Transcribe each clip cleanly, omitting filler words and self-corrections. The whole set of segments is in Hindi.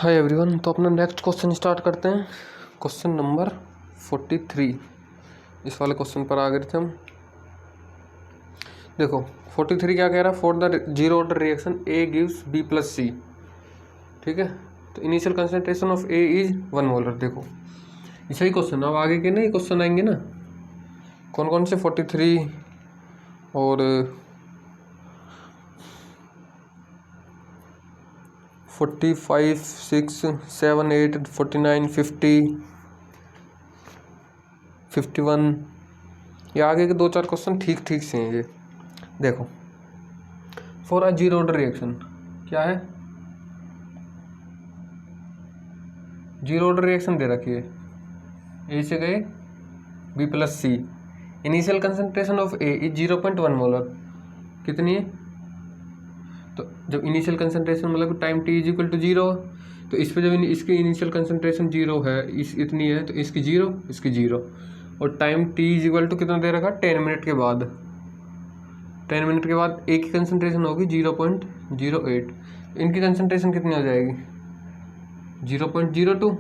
Hi everyone. तो अपना नेक्स्ट क्वेश्चन स्टार्ट करते हैं। Question number 43। इस वाले क्वेश्चन पर आ गए थे हम। देखो 43 क्या कह रहा है, for the zero order reaction A gives B plus C. ठीक है, तो initial concentration of A is 1 molar. देखो ऐसा ही क्वेश्चन अब आगे के नहीं क्वेश्चन आएंगे ना, कौन कौन से 43 और 45, 6, 7, 8, 49, 50, 51, ये आगे के 2-4 क्वेश्चन ठीक ठीक से हैं ये। देखो for a zero order reaction क्या है, जीरो ऑर्डर रिएक्शन दे रखी है, ए से गए B plus C. Initial concentration of A is 0.1 molar. कितनी है, तो जब इनिशियल कंसंट्रेशन मतलब time T is equal to 0, तो इस पे जब इसकी इनिशियल कंसंट्रेशन 0 है, इस इतनी है, तो इसकी 0 इसकी 0, और time T is equal to कितना दे रखा, 10 मिनट के बाद। 10 मिनट के बाद एक की कंसंट्रेशन होगी 0.08। इनकी कंसंट्रेशन कितनी हो जाएगी, 0.02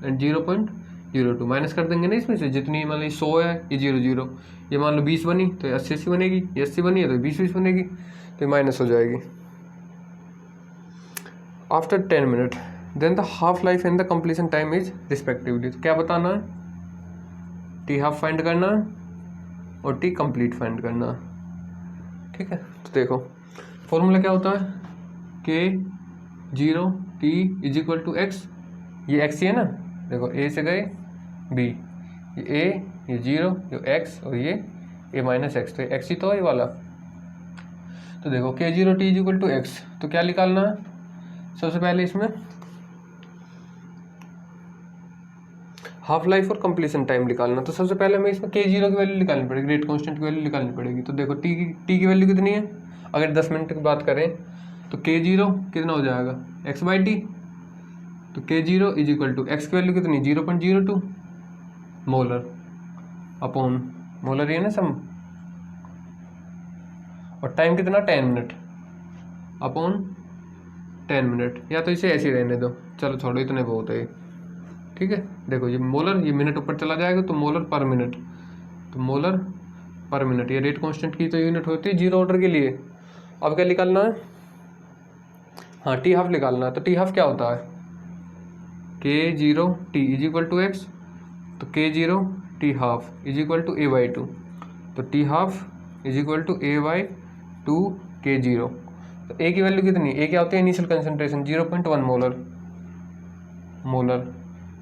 एंड 0.02। माइनस कर देंगे ना इसमें से, जितनी मान ली 100 है ये 0 ये मान लो 20 बनी तो 80 बनेगी, ये 80 बनी है तो 20 बनेगी, तो माइनस हो जाएगी। After 10 minute then the half life and the completion time is respectively. तो क्या बताना है, टी हाफ फाइंड करना और टी कंप्लीट फाइंड करना। ठीक है, तो देखो फॉर्मूला क्या होता है, K0 T is equal to X. ये एक्स ही है ना, देखो ए से गए बी, ये ए, ये 0, ये एक्स, और ये ए माइनस एक्स, तो एक्स ही तो है ये वाला। तो देखो K0 T is equal to X, तो क्या निकालना है, सबसे पहले इसमें हाफ लाइफ और कंप्लीशन टाइम निकालना। तो सबसे पहले हमें इसमें K0 की वैल्यू निकालनी पड़ेगी, रेट कांस्टेंट की वैल्यू निकालनी पड़ेगी। तो देखो टी की वैल्यू कितनी है, अगर 10 मिनट की बात करें तो K0 कितना हो जाएगा, x/t। तो K0 is equal to X की वैल्यू कितनी, 0.02 मोलर अपॉन मोलर, ये ना सम, और टाइम कितना 10 मिनट अपॉन 10 मिनट, या तो इसे ऐसे ही रहने दो, चलो छोड़ो इतने बहुत है। ठीक है, देखो ये मोलर, ये मिनट ऊपर चला जाएगा तो मोलर पर मिनट, तो मोलर पर मिनट, ये रेट कांस्टेंट की तो यूनिट होती है जीरो ऑर्डर के लिए। अब क्या निकालना है, हाँ टी हाफ निकालना है। तो टी हाफ क्या होता है, K0 T is equal to X, तो K0 T हाफ इज इक्वल टू A/2, तो T half is equal to A/2 K0। तो ए की वैल्यू कितनी, ए क्या होती है initial concentration 0.1 molar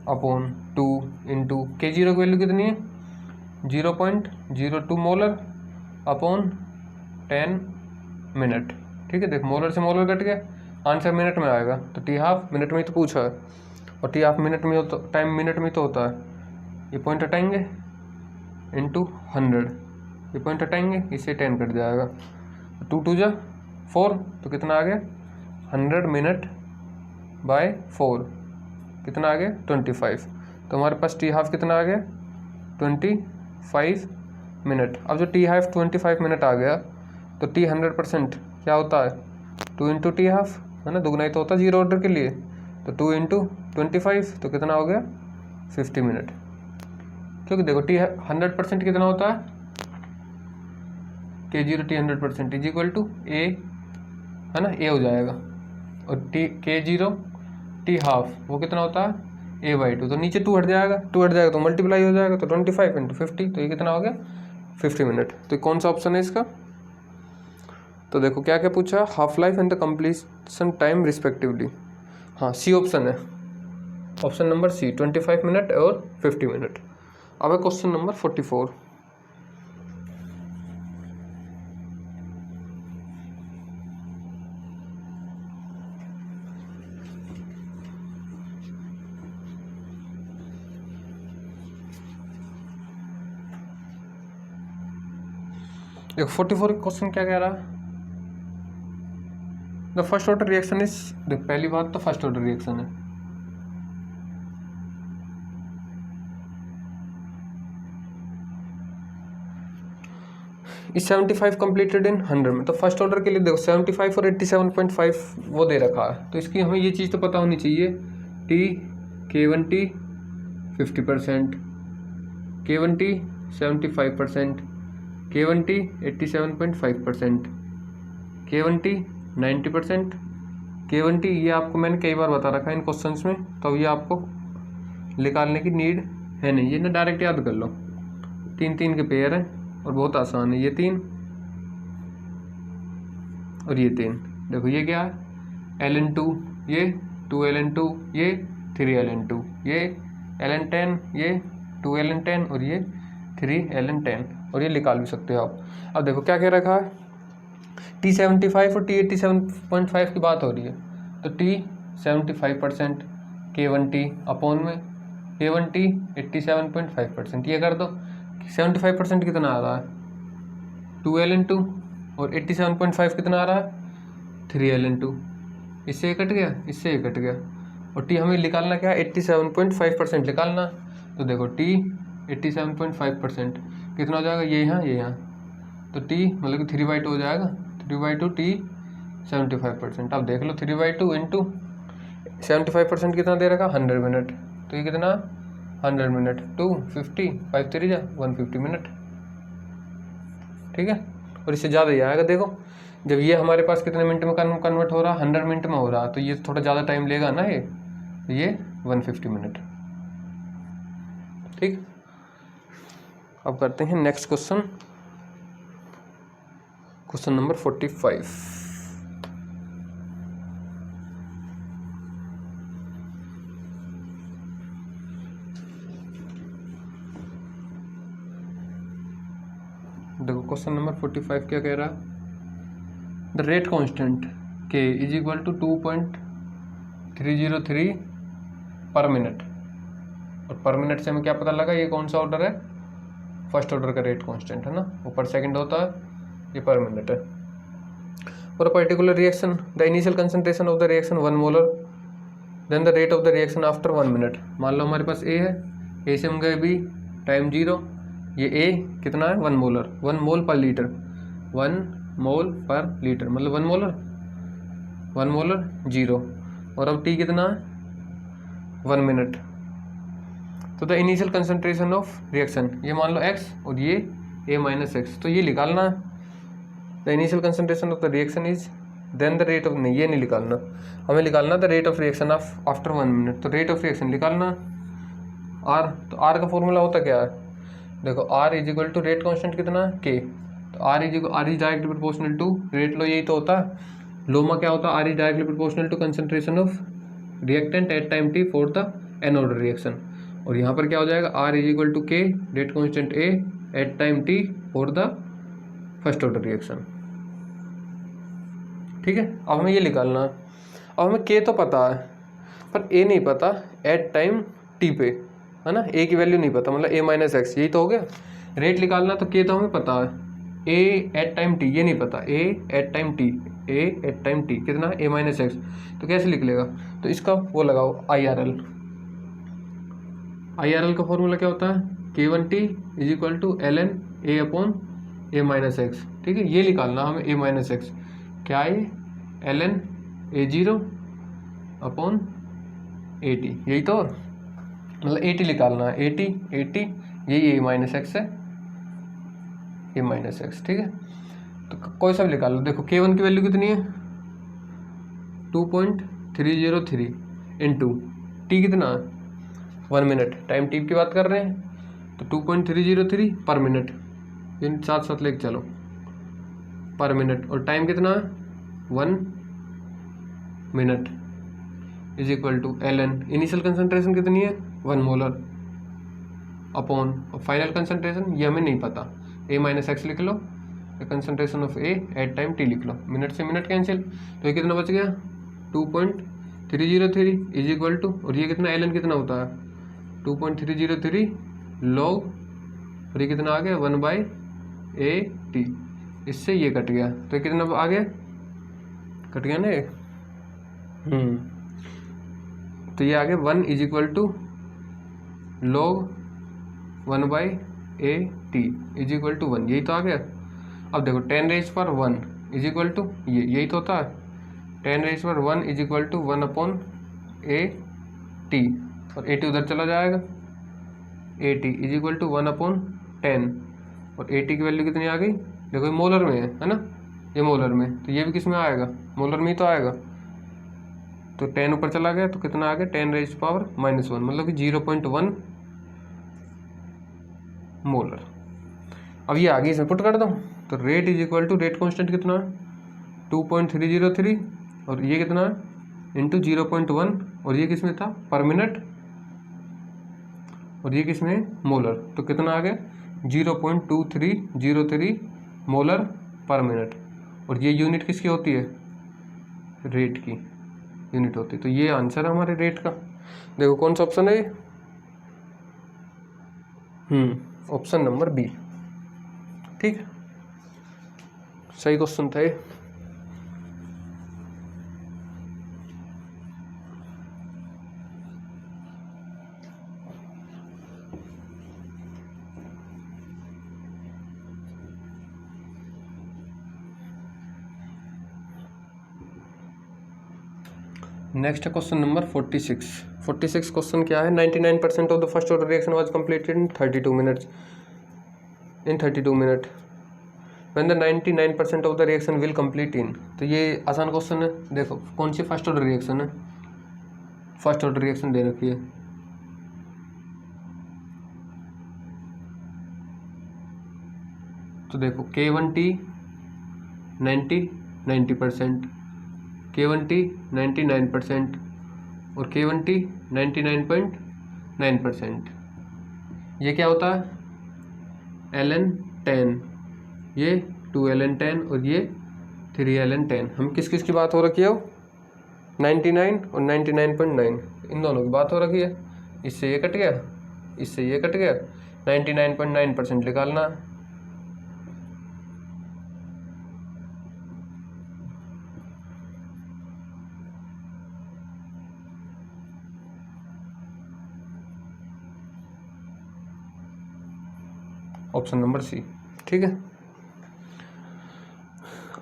upon 2 into K0 की वैल्यू कितनी है 0.02 मोलर अपॉन 10 मिनट। ठीक है, देख मोलर से मोलर कट गया, आंसर मिनट में आएगा। तो टी हाफ मिनट में ही तो पूछा है, और टी हाफ मिनट में होता, टाइम मिनट में तो होता है। ये पॉइंट हटाएंगे इंटू 100, ये पॉइंट हटाएंगे, इससे 10 कट जाएगा, 2 2 जा 4, तो कितना आ गया 100 मिनट बाय 4, कितना आ गया 25। तो हमारे पास टी हाफ कितना आ गया 25 मिनट। अब जो टी हाफ 25 मिनट आ गया, तो टी 100% क्या होता है 2 इंटू टी हाफ, है ना, दुगना ही तो होता है जीरो ऑर्डर के लिए। तो 2 इंटू 25, तो कितना हो गया 50 मिनट। क्योंकि देखो टी 100% कितना होता है, K0 T 100% is equal to A, है ना, ए हो जाएगा, और K0 T हाफ वो कितना होता है A/2, तो नीचे 2 हट जाएगा, 2 हट जाएगा तो मल्टीप्लाई हो जाएगा, तो 25 इंटू 50, तो ये कितना हो गया 50 मिनट। तो कौन सा ऑप्शन है इसका, तो देखो क्या क्या पूछा, half life and the completion time respectively. हाँ सी ऑप्शन है, ऑप्शन नंबर सी 25 मिनट और 50 मिनट। अब है क्वेश्चन नंबर 44। देखो 44 क्वेश्चन क्या कह रहा है, the first order reaction is, देख पहली बात तो फर्स्ट ऑर्डर रिएक्शन है, इस 75 कंप्लीटेड इन 100 में। तो फर्स्ट ऑर्डर के लिए देखो 75 और 87.5 वो दे रखा है, तो इसकी हमें ये चीज़ तो पता होनी चाहिए T K1T 50%, K1T 75%, K1T 87.5%, K1T 90%, K1T ये आपको मैंने कई बार बता रखा है इन क्वेश्चंस में, तो ये आपको निकालने की नीड है नहीं, ये ना डायरेक्ट याद कर लो। 3 के पेयर हैं और बहुत आसान है, ये 3 और ये 3। देखो ये क्या है, ln2, ये 2ln2, ये 3ln2, ये ln10, ये 2ln10 और ये 3ln10, और ये निकाल भी सकते हो आप। अब देखो क्या कह रखा है, T75 और T87.5 की बात हो रही है, तो T 75% K1T अपॉन में K1T 87.5%, ये कर दो। 75% कितना आ रहा है 2ln2 और 87.5 कितना आ रहा है 3ln2, इससे ये कट गया, इससे ये कट गया, और T हमें निकालना क्या है 87.5% निकालना। तो देखो T 87.5% कितना हो जाएगा, ये यहाँ, तो T मतलब कि 3/2 हो जाएगा, 3/2 T 75%। अब देख लो 3/2 इंटू 75% कितना दे रखा 100 मिनट, तो ये कितना 100 मिनट 250, 5 3 जा 150 मिनट, ठीक है। और इससे ज़्यादा ही आएगा। देखो जब ये हमारे पास कितने मिनट में कन्वर्ट हो रहा, 100 मिनट में हो रहा, तो ये थोड़ा ज़्यादा टाइम लेगा ना, ये 150 मिनट, ठीक। अब करते हैं नेक्स्ट क्वेश्चन, क्वेश्चन नंबर 45। देखो क्वेश्चन नंबर 45 क्या कह रहा है, the rate constant K is equal to 2.303 per minute, और पर मिनट से हमें क्या पता लगा, ये कौन सा ऑर्डर है, फर्स्ट ऑर्डर का रेट कांस्टेंट है ना, ऊपर सेकंड होता है, ये पर मिनट है। For a particular reaction the initial concentration of the reaction 1 molar, then the rate of the reaction after 1 minute. मान लो हमारे पास A है, A से हम गए B, टाइम 0, ये A कितना है 1 मोलर, 1 मोल पर लीटर, 1 मोल पर लीटर मतलब 1 मोलर 0, और अब T कितना है 1 मिनट। तो the initial concentration of reaction, ये मान लो X और ये A माइनस एक्स, तो ये निकालना, the initial concentration of the reaction is then the rate of, नहीं ये नहीं निकालना, हमें निकालना the rate of reaction of after 1 minute. तो रेट ऑफ रिएक्शन निकालना R, तो R का फॉर्मूला होता क्या है, देखो R is equal to rate constant कितना है K, तो R is directly proportional to rate लो, यही तो होता है। लो में क्या होता है, R is directly proportional to concentration of reactant at time T for the N order reaction, और यहाँ पर क्या हो जाएगा R is equal to K rate constant A at time T for the first order reaction, ठीक है। अब हमें ये निकालना है, अब हमें K तो पता है पर A नहीं पता एट टाइम T पे, है ना, A की वैल्यू नहीं पता, मतलब A माइनस एक्स, यही तो हो गया। रेट निकालना तो K तो हमें पता है, A एट टाइम T ये नहीं पता, A at time T, A at time T कितना A माइनस एक्स, तो कैसे लिख लेगा, तो इसका वो लगाओ IRL का फॉर्मूला क्या होता है K1T is equal to ln A upon A minus X, ठीक है। ये निकालना हमें A माइनस एक्स क्या है, ln A0 अपॉन AT, यही तो, मतलब AT निकालना है, AT यही A माइनस एक्स है, A माइनस एक्स, ठीक है। तो कोई सा भी निकाल लो। देखो K1 की वैल्यू कितनी है 2.303 इंटू T कितना 1 मिनट, टाइम T की बात कर रहे हैं, तो 2.303 पर मिनट, इन साथ साथ लेके चलो पर मिनट, और टाइम कितना है 1 minute is equal to ln initial concentration कितनी है 1 मोलर अपॉन फाइनल कंसंट्रेशन, ये हमें नहीं पता, A माइनस एक्स लिख लो, concentration of A at time T लिख लो, मिनट से मिनट कैंसिल, तो ये कितना बच गया 2.303 इज इक्वल टू, और ये कितना ln कितना होता है 2.303 लॉग, और ये कितना आ गया 1/AT, इससे ये कट गया, तो ये कितना आ गया, कट गया ना ये, तो ये आ गया 1 is equal to log 1/AT is equal to 1, यही तो आ गया। अब देखो 10⁻1 इज इक्वल टू यही तो होता है, 10⁻1 is equal to 1 upon AT, T, और ए टी उधर चला जाएगा, A T is equal to 1/10, और ए टी की वैल्यू कितनी आ गई, देखो ये मोलर में है ना, ये मोलर में, तो ये भी किस में आएगा, मोलर में ही तो आएगा। तो 10 ऊपर चला गया तो कितना आ गया, 10⁻⁻⁻1, मतलब कि 0.1 मोलर। अब ये आगे इसमें पुट कर दो, तो rate is equal to, rate constant कितना है 2.303, और ये कितना है इंटू 0.1, और ये किस में था पर मिनट, और ये किस में मोलर, तो कितना आ गया 0.2303 मोलर पर मिनट, और ये यूनिट किसकी होती है, रेट की यूनिट होती है। तो ये आंसर है हमारे रेट का। देखो कौन सा ऑप्शन है ये, ऑप्शन नंबर बी, ठीक है, सही क्वेश्चन था ये। Next question number 46। 46 क्वेश्चन क्या है, 99% of the first order reaction was completed in 32 minutes, in 32 minute when the 99% of the reaction will complete in. तो ये आसान क्वेश्चन है। देखो कौन सी फर्स्ट ऑर्डर रिएक्शन है, फर्स्ट ऑर्डर रिएक्शन दे रखी है, तो देखो K1T 90%, K1T 99% और K1T 99.9%। ये क्या होता है ln10, ये 2ln10 और ये 3ln10। हम किस किस की बात हो रखी है, 99 और 99.9, इन दोनों की बात हो रखी है। इससे ये कट गया, इससे ये कट गया, 99.9% निकालना है। ऑप्शन नंबर सी, ठीक है।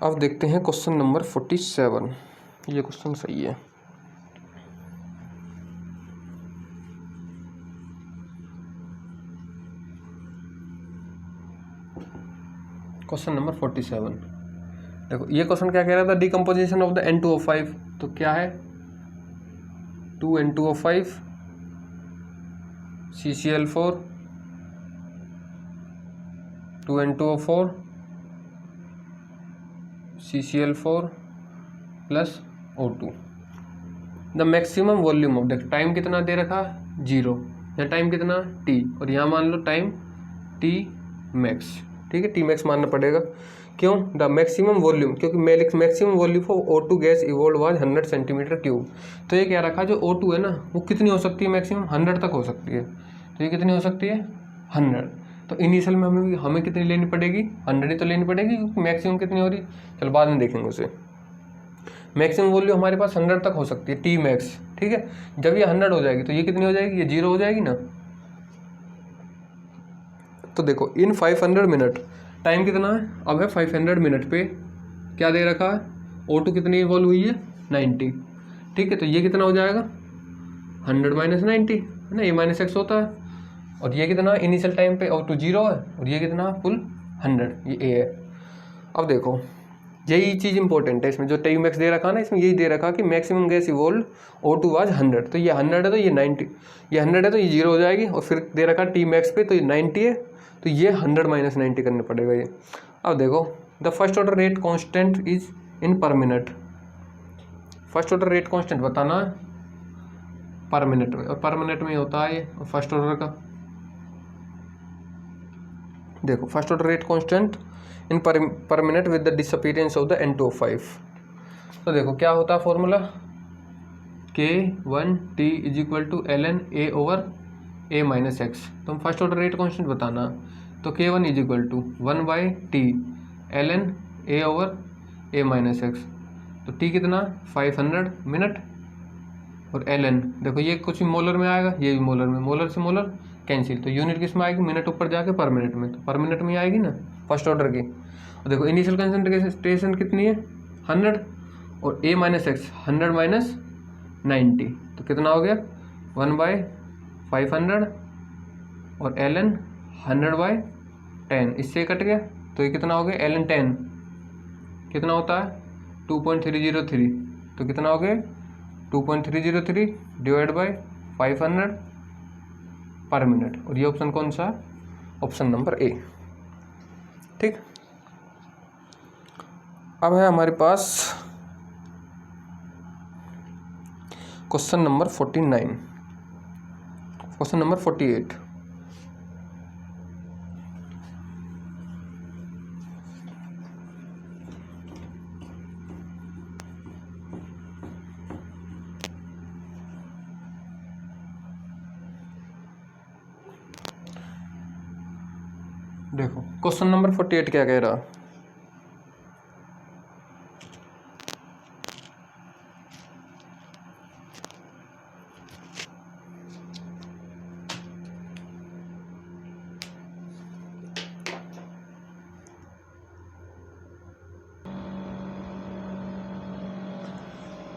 अब देखते हैं क्वेश्चन नंबर 47। ये क्वेश्चन सही है। क्वेश्चन नंबर 47, देखो ये क्वेश्चन क्या कह रहा था, डिकम्पोजिशन ऑफ द N2O5। तो क्या है 2N2O5 CCl4 2N2O4 CCl4 plus O2। The maximum volume of, देख टाइम कितना दे रखा 0, या टाइम कितना t, और यहाँ मान लो टाइम t मैक्स, ठीक है, t मैक्स मानना पड़ेगा। क्यों, द मैक्सिमम वॉल्यूम, क्योंकि maximum volume for O2 gas evolve was 100 centimetre cube. तो ये क्या रखा, जो O2 है ना वो कितनी हो सकती है, मैक्सिमम 100 तक हो सकती है। तो ये कितनी हो सकती है 100। तो इनिशियल में हमें कितनी लेनी पड़ेगी, 100 ही तो लेनी पड़ेगी, क्योंकि मैक्सिमम कितनी हो रही, चलो बाद में देखेंगे उसे। मैक्सिमम वैल्यू हमारे पास 100 तक हो सकती है, टी मैक्स, ठीक है। जब ये 100 हो जाएगी तो ये कितनी हो जाएगी, ये 0 हो जाएगी ना। तो देखो इन 500 मिनट टाइम कितना है, अब है 500 मिनट पे क्या दे रखा है, O2 कितनी इवॉल्व हुई है 90, ठीक है। तो ये कितना हो जाएगा 100 - 90 है ना, ये -x होता है। और ये कितना इनिशियल टाइम पे O2 0 है, और ये कितना फुल 100, ये A है। अब देखो यही चीज़ इंपॉर्टेंट है इसमें, जो टी मैक्स दे रखा ना, इसमें यही दे रखा कि maximum gas evolve O2 was 100। तो ये 100 है तो ये 90, ये 100 है तो ये 0 हो जाएगी, और फिर दे रखा टी मैक्स पे तो ये 90 है, तो ये 100 - 90 करना पड़ेगा ये। अब देखो the first order rate constant is in पर minute. First order rate constant बताना है पर मिनट में, और पर मिनट में होता है ये फर्स्ट ऑर्डर का। देखो first order rate constant in पर minute with the disappearance of the N2O5। तो देखो क्या होता है फॉर्मूला, K1T = ln A/A-x। तो हम फर्स्ट ऑर्डर रेट कांस्टेंट बताना, तो K1 = 1/T ln A/A-x। तो T कितना 500 मिनट, और ln देखो ये कुछ मोलर में आएगा, ये भी मोलर में, मोलर से मोलर कैंसिल, तो यूनिट किस में आएगी, मिनट ऊपर जाके पर मिनट में, तो पर मिनट में आएगी ना फर्स्ट ऑर्डर की। और देखो इनिशियल कंसंट्रेशन कितनी है 100, और A - x 100 - 90, तो कितना हो गया 1/500 और ln 100/10, इससे कट गया तो ये कितना हो गया, ln 10 कितना होता है 2.303, तो कितना हो गया 2.303 डिवाइड बाई 500 पर मिनट, और ये ऑप्शन कौन सा, ऑप्शन नंबर ए। ठीक, अब है हमारे पास क्वेश्चन नंबर 49, क्वेश्चन नंबर 48। देखो क्वेश्चन नंबर 48 क्या कह रहा,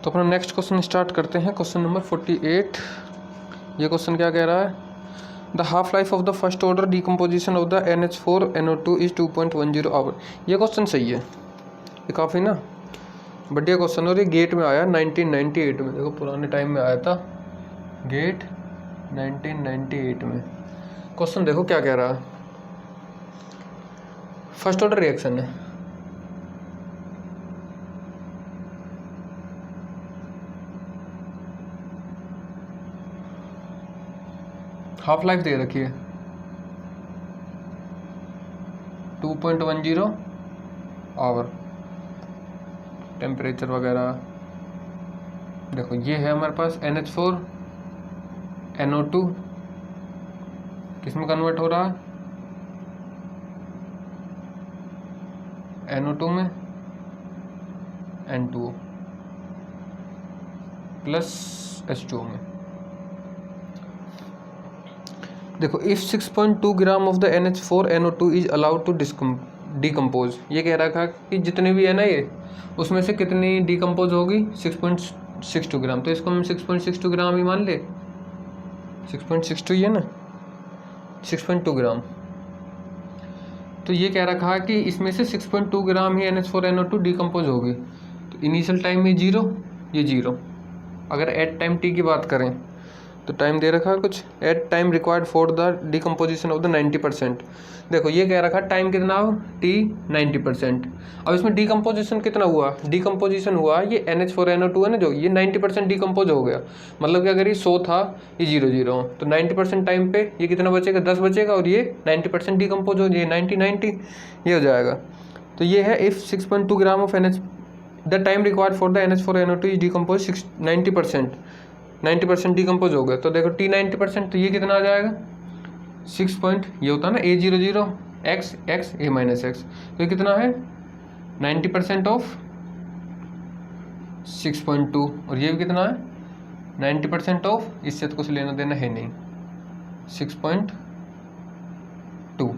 तो अपना नेक्स्ट क्वेश्चन स्टार्ट करते हैं। क्वेश्चन नंबर 48, ये क्वेश्चन क्या कह रहा है, the half life of the first order decomposition of the NH4NO2 is 2.10 hour. ये क्वेश्चन सही है, ये काफ़ी ना बढ़िया क्वेश्चन, और ये गेट में आया 1998 में, देखो पुराने टाइम में आया था गेट 1998 में। क्वेश्चन देखो क्या कह रहा है, फर्स्ट ऑर्डर रिएक्शन है, हाफ लाइफ दे रखी है 2.10 आवर, टेम्परेचर वगैरह देखो, ये है हमारे पास NH4NO2 किस में कन्वर्ट हो रहा है, NO2 में N2O प्लस H2O में। देखो if 6.2 gram of the NH4NO2 is allowed to decompose, ये कह रहा था कि जितने भी है ना ये, उसमें से कितनी डिकम्पोज होगी 6.62 ग्राम, तो इसको हम 6.62 ग्राम ही मान ले, 6.62 ये ना 6.2 ग्राम, तो ये कह रखा है कि इसमें से 6.2 ग्राम ही NH4NO2 डिकम्पोज होगी, तो इनिशियल टाइम में 0, ये 0। अगर एट टाइम t की बात करें तो टाइम दे रखा है कुछ, at time required for the decomposition of the 90%। देखो ये कह रखा टाइम कितना हो t 90%। अब इसमें डिकम्पोजिशन कितना हुआ, डिकम्पोजिशन हुआ ये NH4NO2 है ना जो, ये 90% डिकम्पोज हो गया, मतलब कि अगर ये 100 था ये 0 तो 90% टाइम पे ये कितना बचेगा 10 बचेगा, और ये 90% डिकम्पोज हो, ये 90 ये हो जाएगा। तो ये है if 6.2 gram of NH the time required for the NH4NO2 is decompose 90% decompose हो गया, तो देखो t 90%, तो ये कितना आ जाएगा 6 पॉइंट, ये होता है ना A00 x x a minus X, तो ये कितना है 90% ऑफ 6.2, और ये भी कितना है 90% ऑफ, इससे तो कुछ लेना देना है नहीं 6.2,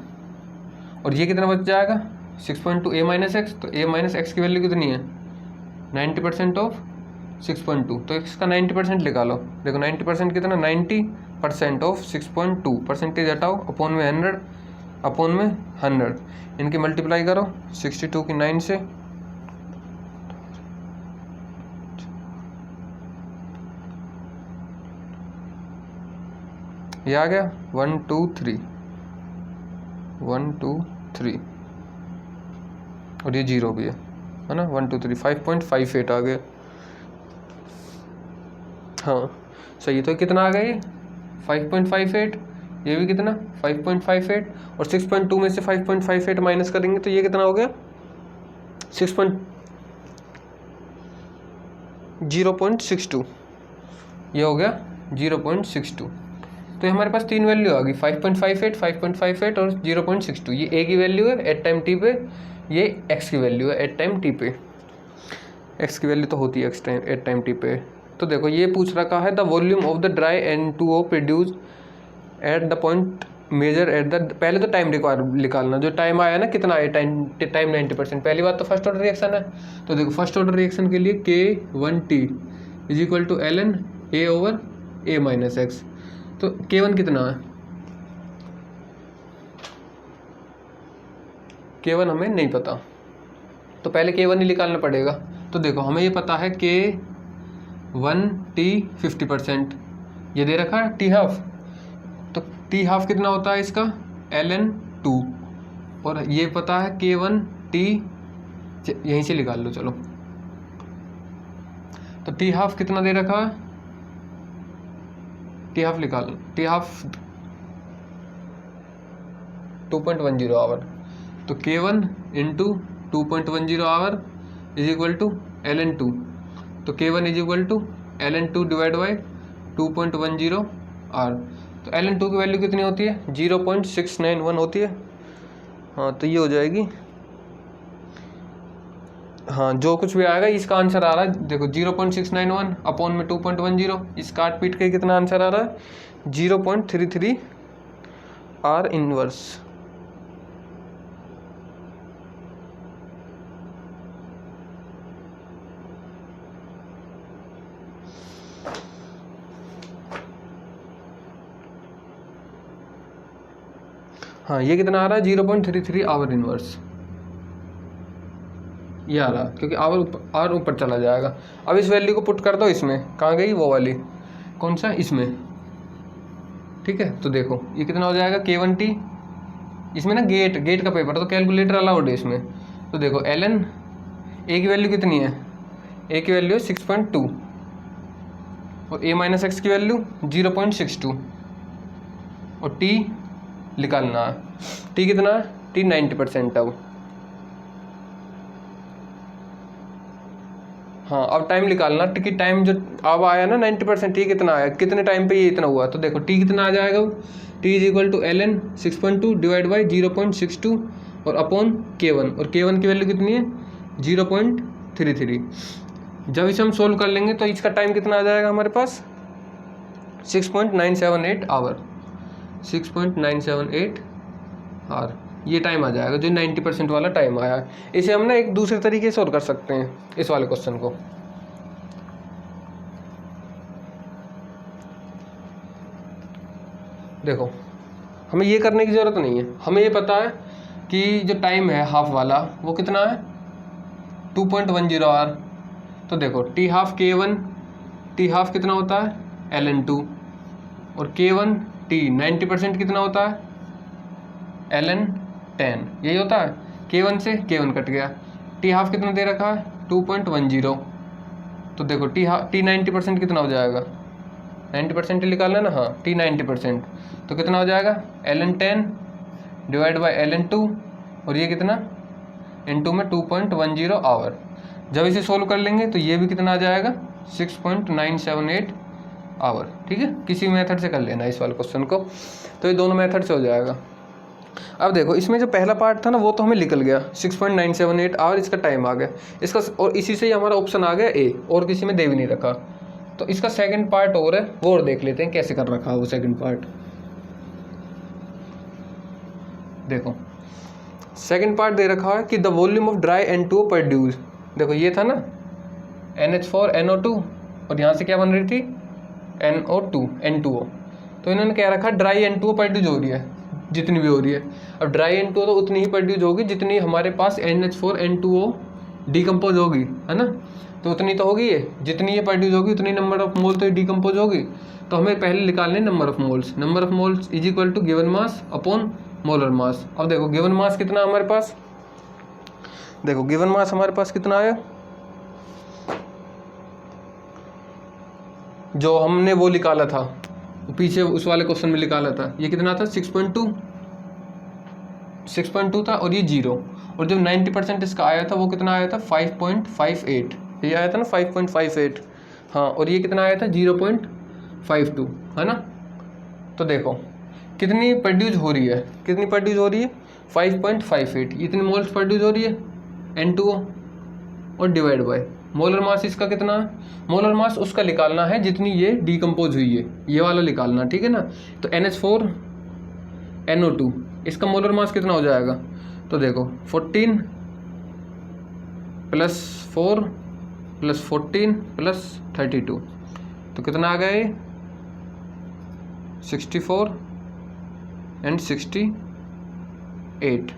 और ये कितना बच जाएगा 6.2 a माइनस एक्स, तो a माइनस एक्स की वैल्यू कितनी है 90% ऑफ 6.2, तो इसका 90% निकालो। देखो 90% कितना 90% ऑफ 6.2, परसेंटेज हटाओ, अपॉन में 100, अपॉन में 100, इनकी मल्टीप्लाई करो 62 की 9 से, ये आ गया 1 2 3 1 2 3, और ये 0 भी है ना 1 2 3 5.58 आ गया। हाँ सही है, तो कितना आ गया ये 5.58, ये भी कितना 5.58, और 6.2 में से 5.58 माइनस करेंगे तो ये कितना हो गया 0.62, ये हो गया 0.62। तो हमारे पास तीन वैल्यू आ गई 5.58, 5.58 और 0.62, ये ए की वैल्यू है एट टाइम टी पे, ये एक्स की वैल्यू है एट टाइम टी पे, एक्स की वैल्यू तो होती है एट टाइम टी पे। तो देखो ये पूछ रखा है the volume of the dry N2O produce at the point measure at the, पहले तो टाइम रिक्वायर निकालना, जो टाइम आया ना कितना है टाइम 90%, पहली बात तो फर्स्ट ऑर्डर रिएक्शन है, तो देखो फर्स्ट ऑर्डर रिएक्शन के लिए K1T is equal to ln A/T A minus X. तो K1 कितना है, K1 हमें नहीं पता, तो पहले K1 ही निकालना पड़ेगा। तो देखो हमें ये पता है K1T 50%, ये दे रखा है T हाफ, तो T हाफ कितना होता है इसका ln2, और ये पता है K1T, यहीं से निकाल लो चलो। तो T हाफ कितना दे रखा है, T हाफ निकाल, T हाफ 2.10 आवर, तो K1 into 2.10 hour is equal to ln2, तो K1 is equal to ln2 divide by 2.10 hour. तो ln2 की वैल्यू कितनी होती है, 0.691 होती है। हाँ तो ये हो जाएगी, हाँ जो कुछ भी आएगा इसका आंसर आ रहा है, देखो 0.691 अपॉन में 2.10, इस काट पीट के कितना आंसर आ रहा है 0.33 आर इनवर्स। हाँ ये कितना आ रहा है 0.33 आवर इनवर्स, ये आ रहा क्योंकि आवर ऊपर चला जाएगा। अब इस वैल्यू को पुट कर दो इसमें, कहाँ गई वो वाली, कौन सा, इसमें, ठीक है। तो देखो ये कितना हो जाएगा K1T, इसमें ना गेट का पेपर, तो कैलकुलेटर अलाउड है इसमें। तो देखो ln A की वैल्यू कितनी है, A की वैल्यू है 6.2 और A माइनस एक्स की वैल्यू 0.62 और T निकालना है, T कितना है, T 90% अब। हाँ अब टाइम निकालना, कि टाइम जो अब आया ना 90%, T कितना आया, कितने टाइम पे ये इतना हुआ। तो देखो T कितना आ जाएगा, T is equal to ln 6.2 divide by 0.62 और अपॉन K1, और K1 की वैल्यू कितनी है 0.33। जब इसे हम सोल्व कर लेंगे तो इसका टाइम कितना आ जाएगा हमारे पास 6.978 आवर, 6.978 आवर ये टाइम आ जाएगा, जो 90% वाला टाइम आया है। इसे हम ना एक दूसरे तरीके से और कर सकते हैं इस वाले क्वेश्चन को। देखो हमें ये करने की ज़रूरत नहीं है, हमें ये पता है कि जो टाइम है हाफ वाला वो कितना है 2.10 आवर। तो देखो T half K1, T half कितना होता है ln2, और K1T 90% कितना होता है ln10, यही होता है। K1 से K1 कट गया, T हाफ कितना दे रखा है 2.10, तो देखो T 90% कितना हो जाएगा, 90% ही निकालना ना, हाँ T 90%, तो कितना हो जाएगा ln10 डिवाइड बाई ln2, और ये कितना इनटू में 2.10 आवर। जब इसे सोल्व कर लेंगे तो ये भी कितना आ जाएगा 6.978 आवर, ठीक है। किसी मेथड से कर लेना इस वाले क्वेश्चन को, तो ये दोनों मेथड से हो जाएगा। अब देखो इसमें जो पहला पार्ट था ना वो तो हमें निकल गया 6.978 आवर, इसका टाइम आ गया इसका, और इसी से ही हमारा ऑप्शन आ गया ए, और किसी में दे भी नहीं रखा। तो इसका सेकंड पार्ट और है वो और देख लेते हैं कैसे कर रखा है वो सेकंड पार्ट। देखो सेकंड पार्ट दे रखा है कि the volume of dry N2O produce, देखो ये था ना NH4 NO2 और यहाँ से क्या बन रही थी N2O, तो इन्होंने क्या रखा ड्राई N2O प्रोड्यूस हो रही है जितनी भी हो रही है। अब ड्राई N2O तो उतनी ही प्रोड्यूस होगी जितनी हमारे पास NH4 N2O डिकम्पोज होगी, है ना, तो उतनी तो होगी ये, जितनी ये प्रोड्यूस होगी उतनी नंबर ऑफ मोल तो ये डिकम्पोज होगी। तो हमें पहले निकालने number of moles is equal to given mass upon molar mass. अब देखो गिवन मास कितना हमारे पास, देखो गिवन मास हमारे पास कितना आया, जो हमने वो निकाला था पीछे उस वाले क्वेश्चन में निकाला था, ये कितना था 6.2 था, और ये 0, और जब 90% इसका आया था वो कितना आया था 5.58, ये आया था ना 5.58, हाँ, और ये कितना आया था 0.52, है ना। तो देखो कितनी प्रोड्यूस हो रही है, 5.58, इतनी मोल्स प्रोड्यूस हो रही है N2O, और डिवाइड बाय मोलर मास इसका कितना है, मोलर मास उसका निकालना है जितनी ये डिकम्पोज हुई है, ये वाला निकालना, ठीक है ना। तो NH4 NO2 इसका मोलर मास कितना हो जाएगा, तो देखो 14 + 4 + 14 + 32, तो कितना आ गया ये 64 एंड 68।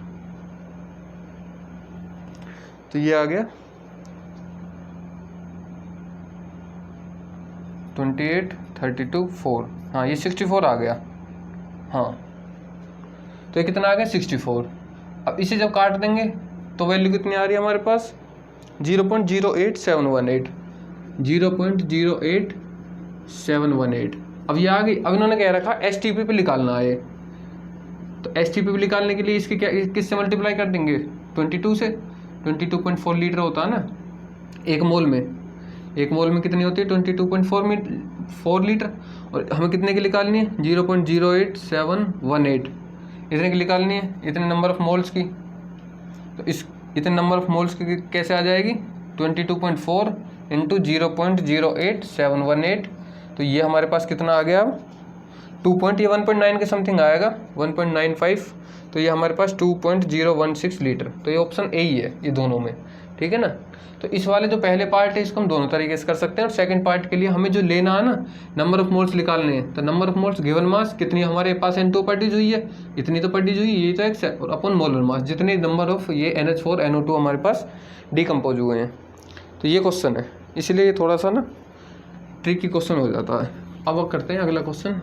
तो ये आ गया 28, 32, 4। हाँ ये 64 आ गया। हाँ तो ये कितना आ गया 64। अब इसे जब काट देंगे तो वैल्यू कितनी आ रही है हमारे पास 0.08718। 0.08718। अब ये आ गई। अब इन्होंने क्या रखा STP पे निकालना है। तो STP पे निकालने के लिए इसके क्या किससे मल्टीप्लाई कर देंगे 22 से। 22.4 लीटर होता है ना एक मोल में। एक मोल में कितनी होती है 22.4 लीटर। और हमें कितने की निकालनी है 0.08718। इतने की निकालनी है, इतने नंबर ऑफ मोल्स की। तो इस इतने नंबर ऑफ मोल्स की कैसे आ जाएगी 22.4 इंटू 0.08718। तो ये हमारे पास कितना आ गया अब 1.9 के समथिंग आएगा 1.95। तो ये हमारे पास 2.016 लीटर। तो ये ऑप्शन ए ही है ये दोनों में, ठीक है ना। तो इस वाले जो पहले पार्ट है इसको हम दोनों तरीके से कर सकते हैं। और सेकंड पार्ट के लिए हमें जो लेना है ना नंबर ऑफ मोल्स निकालने हैं। तो number of moles given mass कितनी हमारे पास N2 प्रोड्यूस हुई है, इतनी तो प्रोड्यूस हुई, ये तो एक्स है। और अपन मोलर मास जितने नंबर ऑफ ये NH4 NO2 हमारे पास डिकम्पोज हुए हैं। तो ये क्वेश्चन है, इसलिए ये थोड़ा सा ना ट्रिकी क्वेश्चन हो जाता है। अब करते हैं अगला क्वेश्चन,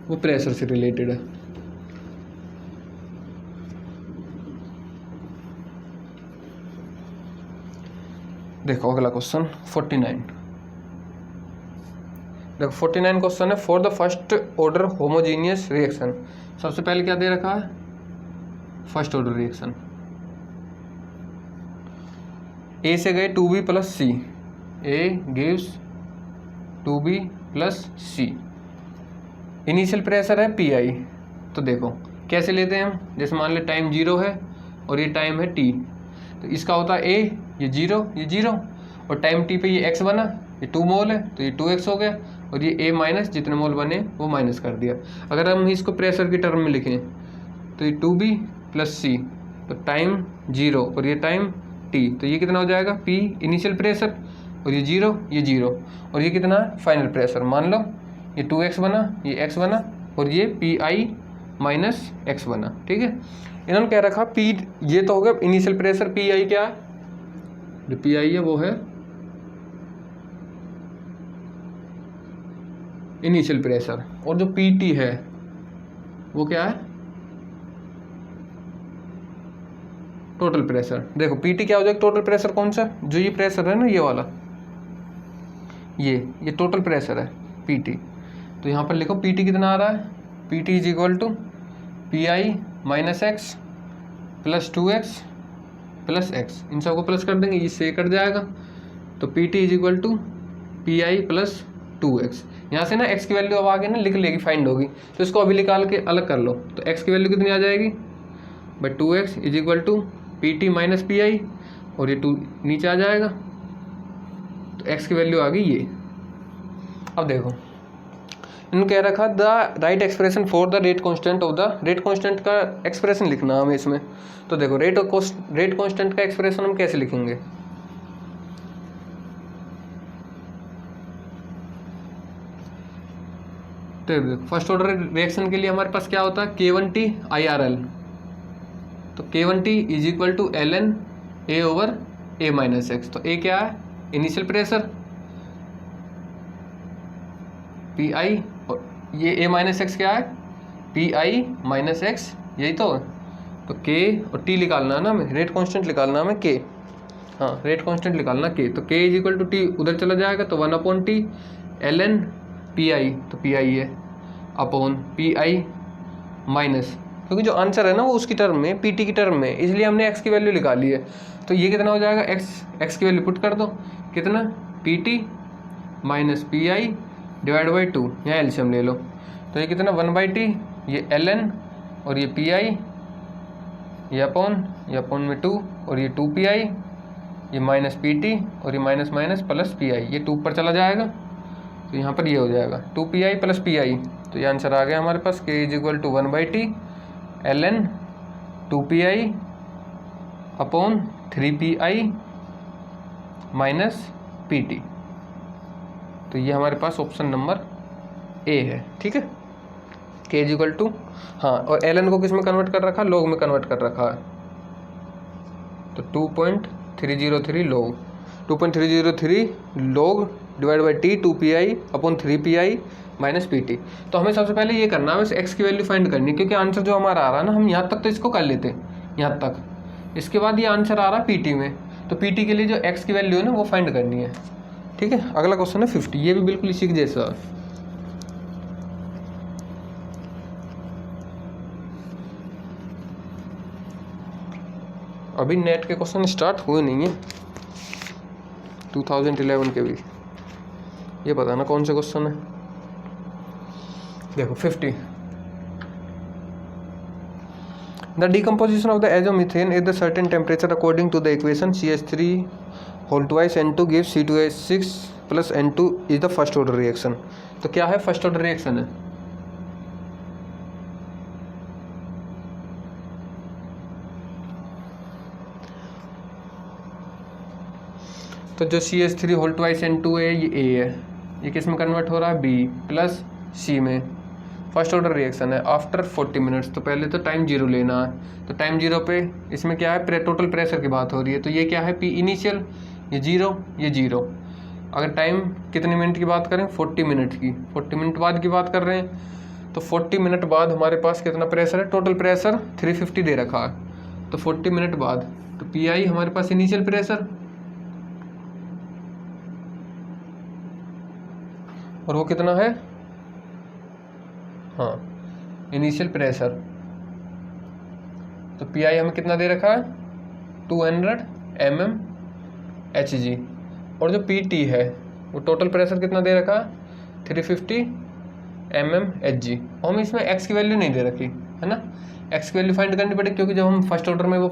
वो प्रेशर से रिलेटेड है। देखो अगला क्वेश्चन 49। देखो 49 क्वेश्चन है for the first order homogeneous reaction. सबसे पहले क्या दे रखा है फर्स्ट ऑर्डर रिएक्शन। ए से गए 2B plus C. A gives 2B plus C. Initial pressure है PI। तो देखो कैसे लेते हैं हम, जैसे मान ले टाइम 0 है और ये टाइम है T। तो इसका होता है A, ये 0 ये 0, और टाइम T पे ये X बना, ये 2 मोल है तो ये 2X हो गया, और ये A माइनस जितने मोल बने वो माइनस कर दिया। अगर हम इसको प्रेशर की टर्म में लिखें तो ये 2B प्लस सी, तो टाइम 0 और ये टाइम T, तो ये कितना हो जाएगा P इनिशियल प्रेशर, और ये 0 ये 0, और ये कितना फाइनल प्रेशर। मान लो ये 2X बना, ये X बना, और ये PI माइनस X बना, ठीक है। इन्होंने क्या रखा P, ये तो हो गया इनिशियल प्रेशर। PI क्या है, जो PI है वो है इनिशियल प्रेशर, और जो PT है वो क्या है टोटल प्रेशर। देखो PT क्या हो जाएगा टोटल प्रेशर, कौन सा जो ये प्रेशर है ना ये वाला, ये टोटल प्रेशर है PT। तो यहाँ पर लिखो PT कितना आ रहा है, PT is equal to PI minus x plus 2X plus x. इन सबको प्लस कर देंगे, इससे कट जाएगा। तो PT is equal to PI plus 2X। यहाँ से ना X की वैल्यू अब आगे ना लिख लेगी, फाइंड होगी, तो इसको अभी निकाल के अलग कर लो। तो X की वैल्यू कितनी आ जाएगी भाई 2X is equal to PT minus PI, और ये 2 नीचे आ जाएगा। तो X की वैल्यू आ गई ये। अब देखो इन्होंने कह रखा the right expression for the rate constant of the, rate constant का एक्सप्रेशन लिखना हमें इसमें। तो देखो रेट कांस्टेंट का एक्सप्रेशन हम कैसे लिखेंगे, तो फर्स्ट ऑर्डर रिएक्शन के लिए हमारे पास क्या होता है K1T IRL। तो K1T is equal to ln A over A minus X. तो A क्या है इनिशियल प्रेशर PI, और ये A माइनस एक्स क्या है PI माइनस एक्स, यही तो। तो K और T निकालना है ना हमें, रेट कांस्टेंट निकालना हमें K। हाँ रेट कांस्टेंट निकालना K। तो K is equal to T उधर चला जाएगा, तो 1/T ln PI, तो PI है अपॉन PI माइनस, क्योंकि जो आंसर है ना वो उसकी टर्म में PT की टर्म में, इसलिए हमने X की वैल्यू निकाली है। तो ये कितना हो जाएगा X की वैल्यू पुट कर दो, कितना PT minus PI divide by 2, यहाँ एलसीएम ले लो। तो ये कितना 1/T, ये ln और ये PI, ये अपॉन में 2, और ये 2PI, ये माइनस PT, और ये माइनस माइनस प्लस PI, ये 2 पर चला जाएगा। तो यहाँ पर ये हो जाएगा 2PI प्लस PI। तो ये आंसर आ गया हमारे पास K is equal to 1/T ln 2PI upon 3PI minus PT। तो ये हमारे पास ऑप्शन नंबर ए है, ठीक है। के इज इक्वल टू, हाँ, और ln को किस में कन्वर्ट कर रखा है, लॉग में कन्वर्ट कर रखा है, तो 2.303 log, 2.303 log divide by T 2pi upon 3pi minus pt। तो हमें सबसे पहले ये करना है, बस x की वैल्यू फाइंड करनी है, क्योंकि आंसर जो हमारा आ रहा है ना, हम यहाँ तक तो इसको कर लेते हैं, यहाँ तक, इसके बाद ये आंसर आ रहा है pt में, तो pt के लिए जो x की वैल्यू है ना वो फाइंड करनी है, ठीक है। अगला क्वेश्चन है 50, ये भी बिल्कुल इसी के जैसा है। अभी नेट के क्वेश्चन स्टार्ट हुए नहीं है 2011 के भी, ये बताना कौन से क्वेश्चन है। देखो 50, the decomposition of the azomethane at the certain temperature according to the equation CH3 whole twice N2 gives C2H6 plus N2 is the first order reaction. तो क्या है, फर्स्ट ऑर्डर रिएक्शन है। तो जो CH3 होल ट्वाइस N2 है ये A है, ये किस में कन्वर्ट हो रहा है, B प्लस C में, फर्स्ट ऑर्डर रिएक्शन है आफ्टर 40 मिनट्स। तो पहले तो टाइम जीरो लेना है, तो टाइम जीरो पे इसमें क्या है, टोटल प्रेशर की बात हो रही है, तो ये क्या है, P इनिशियल, ये जीरो। अगर टाइम कितने मिनट की बात करें, 40 मिनट की, 40 मिनट बाद की बात कर रहे हैं, तो 40 मिनट बाद हमारे पास कितना प्रेशर है, टोटल प्रेशर 350 दे रखा है, तो 40 मिनट बाद, तो PI हमारे पास इनिशियल प्रेशर, और वो कितना है, हाँ, इनिशियल प्रेशर, तो PI हमें कितना दे रखा है, 200 mmHg, और जो PT है वो टोटल प्रेशर कितना दे रखा है, 350 mmHg, और हमें इसमें x की वैल्यू नहीं दे रखी है ना, x की वैल्यू फाइंड करनी पड़ेगी, क्योंकि जब हम फर्स्ट ऑर्डर में वो